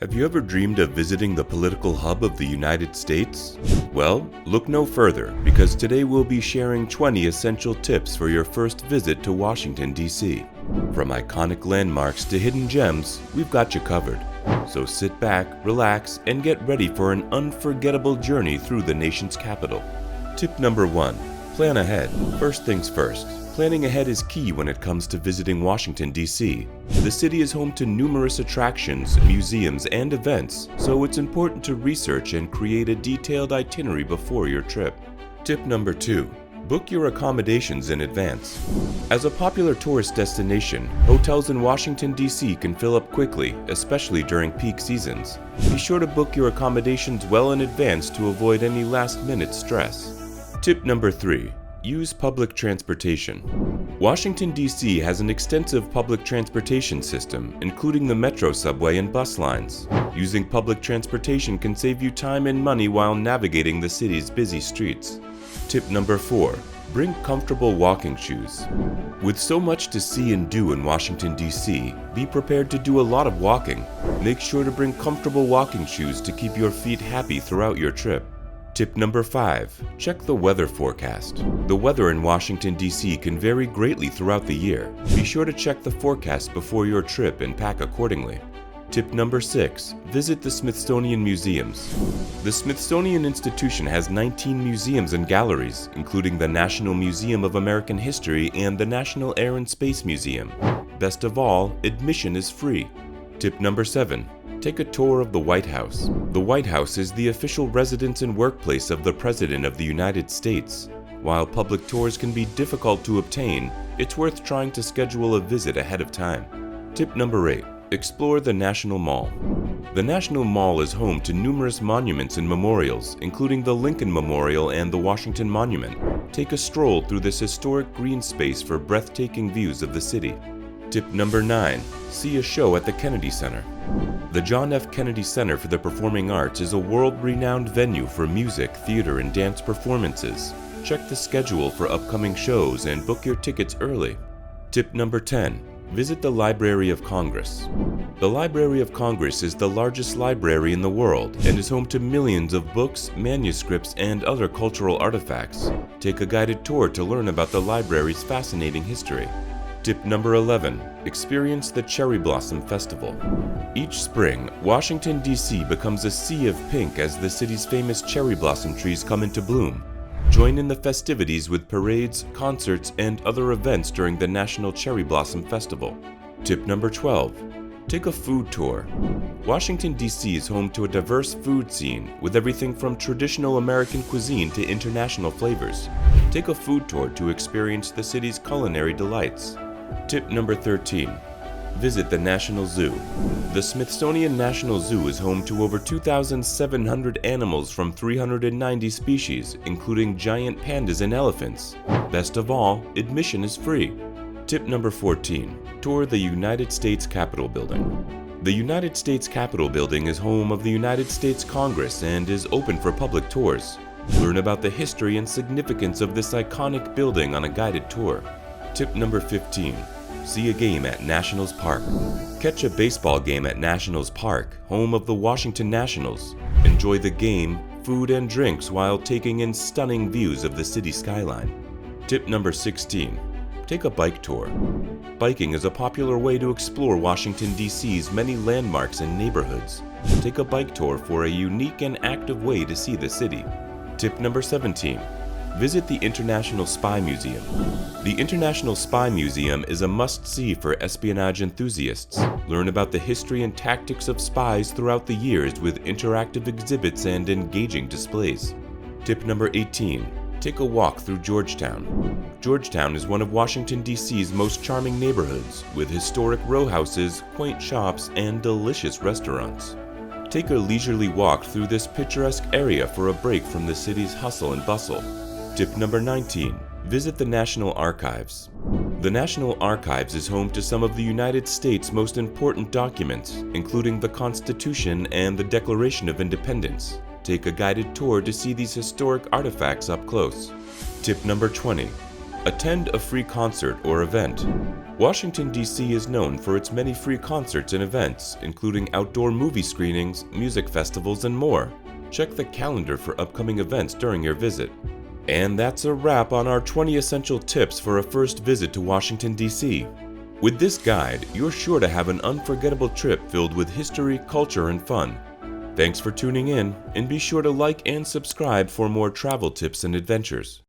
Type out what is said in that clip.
Have you ever dreamed of visiting the political hub of the United States? Well, look no further, because today we'll be sharing 20 essential tips for your first visit to Washington, D.C. From iconic landmarks to hidden gems, we've got you covered. So sit back, relax, and get ready for an unforgettable journey through the nation's capital. Tip number 1. Plan ahead. First things first. Planning ahead is key when it comes to visiting Washington, D.C. The city is home to numerous attractions, museums, and events, so it's important to research and create a detailed itinerary before your trip. Tip number 2. Book your accommodations in advance. As a popular tourist destination, hotels in Washington, D.C. can fill up quickly, especially during peak seasons. Be sure to book your accommodations well in advance to avoid any last-minute stress. Tip number 3. Use public transportation. Washington, D.C. has an extensive public transportation system, including the metro, subway, and bus lines. Using public transportation can save you time and money while navigating the city's busy streets. Tip number 4. Bring comfortable walking shoes. With so much to see and do in Washington, D.C., be prepared to do a lot of walking. Make sure to bring comfortable walking shoes to keep your feet happy throughout your trip. Tip number 5. Check the weather forecast. The weather in Washington, D.C. can vary greatly throughout the year. Be sure to check the forecast before your trip and pack accordingly. Tip number 6. Visit the Smithsonian Museums. The Smithsonian Institution has 19 museums and galleries, including the National Museum of American History and the National Air and Space Museum. Best of all, admission is free. Tip number 7. Take a tour of the White House. The White House is the official residence and workplace of the President of the United States. While public tours can be difficult to obtain, it's worth trying to schedule a visit ahead of time. Tip number 8. Explore the National Mall. The National Mall is home to numerous monuments and memorials, including the Lincoln Memorial and the Washington Monument. Take a stroll through this historic green space for breathtaking views of the city. Tip number 9. See a show at the Kennedy Center. The John F. Kennedy Center for the Performing Arts is a world-renowned venue for music, theater, and dance performances. Check the schedule for upcoming shows and book your tickets early. Tip number 10. Visit the Library of Congress. The Library of Congress is the largest library in the world and is home to millions of books, manuscripts, and other cultural artifacts. Take a guided tour to learn about the library's fascinating history. Tip number 11. Experience the Cherry Blossom Festival. Each spring, Washington, D.C. becomes a sea of pink as the city's famous cherry blossom trees come into bloom. Join in the festivities with parades, concerts, and other events during the National Cherry Blossom Festival. Tip number 12. Take a food tour. Washington, D.C. is home to a diverse food scene with everything from traditional American cuisine to international flavors. Take a food tour to experience the city's culinary delights. Tip number 13. Visit the National Zoo. The Smithsonian National Zoo is home to over 2,700 animals from 390 species, including giant pandas and elephants. Best of all, admission is free. Tip number 14. Tour the United States Capitol Building. The United States Capitol Building is home of the United States Congress and is open for public tours. Learn about the history and significance of this iconic building on a guided tour. Tip number 15. See a game at Nationals Park. Catch a baseball game at Nationals Park, home of the Washington Nationals. Enjoy the game, food, and drinks while taking in stunning views of the city skyline. Tip number 16. Take a bike tour. Biking is a popular way to explore Washington, D.C.'s many landmarks and neighborhoods. Take a bike tour for a unique and active way to see the city. Tip number 17. Visit the International Spy Museum. The International Spy Museum is a must-see for espionage enthusiasts. Learn about the history and tactics of spies throughout the years with interactive exhibits and engaging displays. Tip number 18. Take a walk through Georgetown. Georgetown is one of Washington, D.C.'s most charming neighborhoods, with historic row houses, quaint shops, and delicious restaurants. Take a leisurely walk through this picturesque area for a break from the city's hustle and bustle. Tip number 19. Visit the National Archives. The National Archives is home to some of the United States' most important documents, including the Constitution and the Declaration of Independence. Take a guided tour to see these historic artifacts up close. Tip number 20. Attend a free concert or event. Washington, D.C. is known for its many free concerts and events, including outdoor movie screenings, music festivals, and more. Check the calendar for upcoming events during your visit. And that's a wrap on our 20 essential tips for a first visit to Washington, D.C. With this guide, you're sure to have an unforgettable trip filled with history, culture, and fun. Thanks for tuning in, and be sure to like and subscribe for more travel tips and adventures.